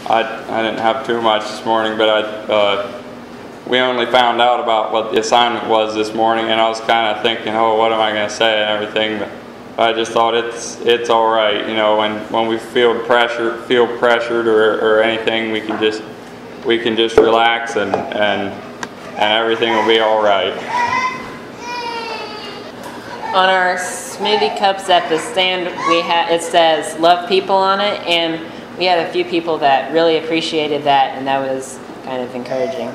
I didn't have too much this morning, but we only found out about what the assignment was this morning, and I was kind of thinking, oh, what am I going to say and everything. But I just thought it's all right, you know. When we feel pressured or anything, we can just relax and everything will be all right. On our smoothie cups at the stand, it says "Love People" on it, and we had a few people that really appreciated that, and that was kind of encouraging.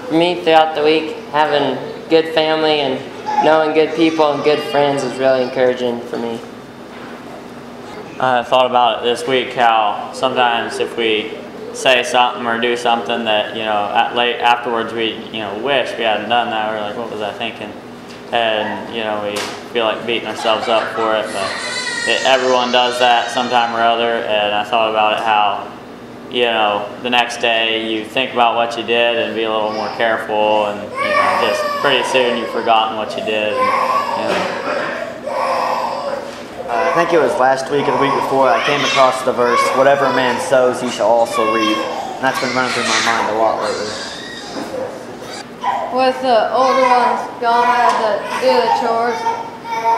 For me, throughout the week, having good family and knowing good people and good friends was really encouraging for me. I thought about it this week, how sometimes if we say something or do something that, you know, afterwards we, you know, wish we hadn't done that. We're like, what was I thinking? And, you know, we feel like beating ourselves up for it, but everyone does that sometime or other. And I thought about it how, you know, the next day you think about what you did and be a little more careful, and, you know, just pretty soon you've forgotten what you did. And, you know. I think it was last week or the week before I came across the verse, "Whatever a man sows, he shall also reap." And that's been running through my mind a lot lately. With the older ones gone, I had to do the chores,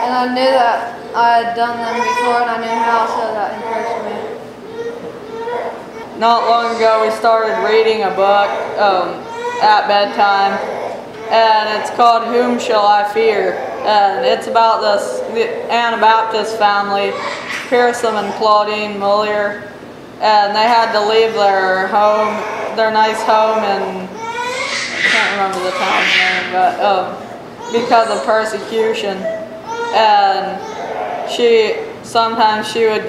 and I knew that I had done them before, and I knew how, so that encouraged me. Not long ago, we started reading a book at bedtime, and it's called "Whom Shall I Fear?" And it's about the Anabaptist family, Pearson and Claudine Muller, and they had to leave their home, their nice home, and I can't remember the town's name, but because of persecution. And sometimes she would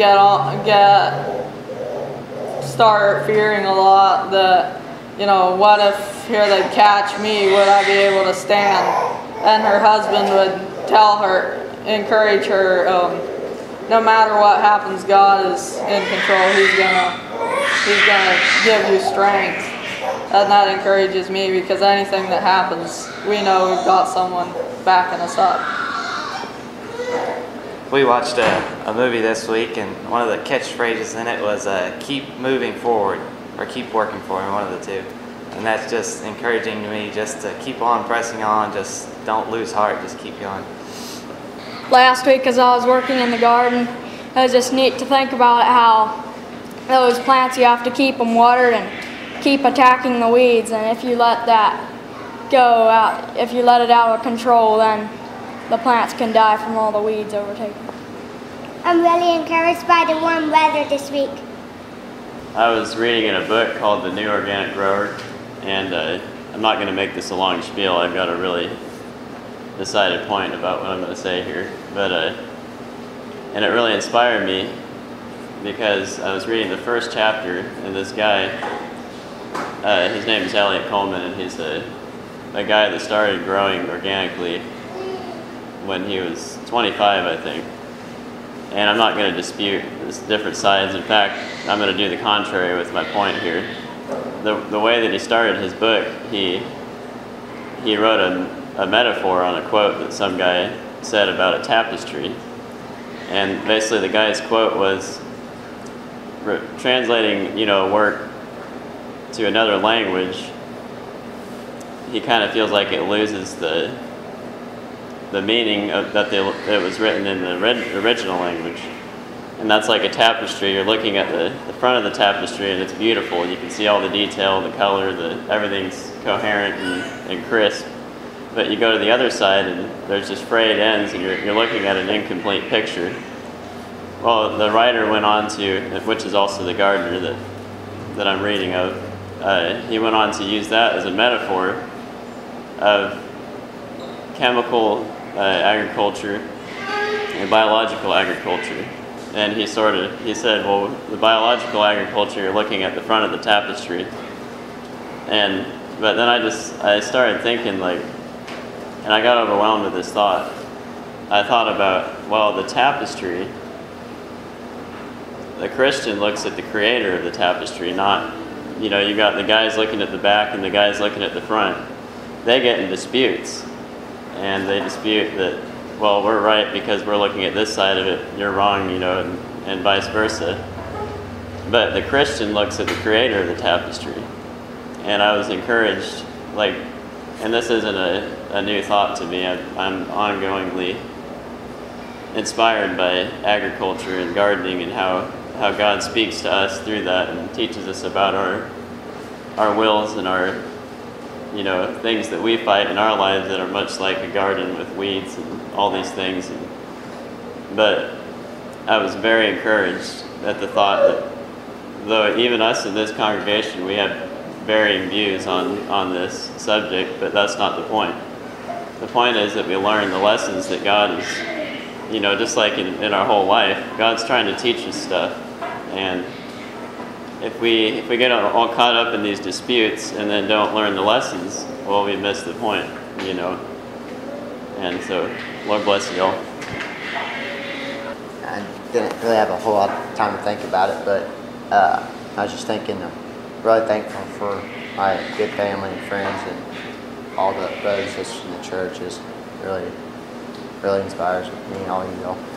start fearing a lot that, you know, what if here they'd catch me, would I be able to stand? And her husband would tell her, encourage her, no matter what happens, God is in control. He's gonna give you strength. And that encourages me, because anything that happens, we know we've got someone backing us up. We watched a movie this week, and one of the catchphrases in it was "keep moving forward" or "keep working forward," one of the two. And that's just encouraging to me, just to keep on pressing on, just don't lose heart, just keep going. Last week, as I was working in the garden, it was just neat to think about how those plants, you have to keep them watered and keep attacking the weeds, and if you let that go out, if you let it out of control, then the plants can die from all the weeds overtaking. I'm really encouraged by the warm weather this week. I was reading in a book called The New Organic Grower, and I'm not going to make this a long spiel. I've got a really decided point about what I'm going to say here, but and it really inspired me, because I was reading the first chapter, and this guy, his name is Elliot Coleman, and he's a guy that started growing organically when he was 25, I think. And I'm not going to dispute the different sides. In fact, I'm going to do the contrary with my point here. The way that he started his book, he wrote a metaphor on a quote that some guy said about a tapestry. And basically the guy's quote was, translating, you know, work to another language, he kind of feels like it loses the meaning that it was written in the original language. And that's like a tapestry. You're looking at the front of the tapestry, and it's beautiful. You can see all the detail, the color, everything's coherent and crisp. But you go to the other side, and there's just frayed ends, and you're looking at an incomplete picture. Well, the writer went on to, which is also the gardener that I'm reading of, he went on to use that as a metaphor of chemical agriculture and biological agriculture. And he said, well, the biological agriculture, you're looking at the front of the tapestry. But then I started thinking, like, and I got overwhelmed with this thought. I thought about, well, the tapestry, the Christian looks at the creator of the tapestry, not, you know, you got the guys looking at the back and the guys looking at the front. They get in disputes, and they dispute that, well, we're right because we're looking at this side of it, you're wrong, you know, and vice versa. But the Christian looks at the creator of the tapestry. And I was encouraged, like, and this isn't a new thought to me. I'm ongoingly inspired by agriculture and gardening and how God speaks to us through that and teaches us about our wills and our, things that we fight in our lives that are much like a garden with weeds and all these things. But I was very encouraged at the thought that though even us in this congregation, we have varying views on this subject, but that's not the point. The point is that we learn the lessons that God is, just like in our whole life, God's trying to teach us stuff. And if we get all caught up in these disputes and then don't learn the lessons, well, we miss the point, And so, Lord bless you all. I didn't really have a whole lot of time to think about it, but I was just thinking, I'm really thankful for my good family and friends and all the brothers and sisters in the church. Is really inspires me and all you all.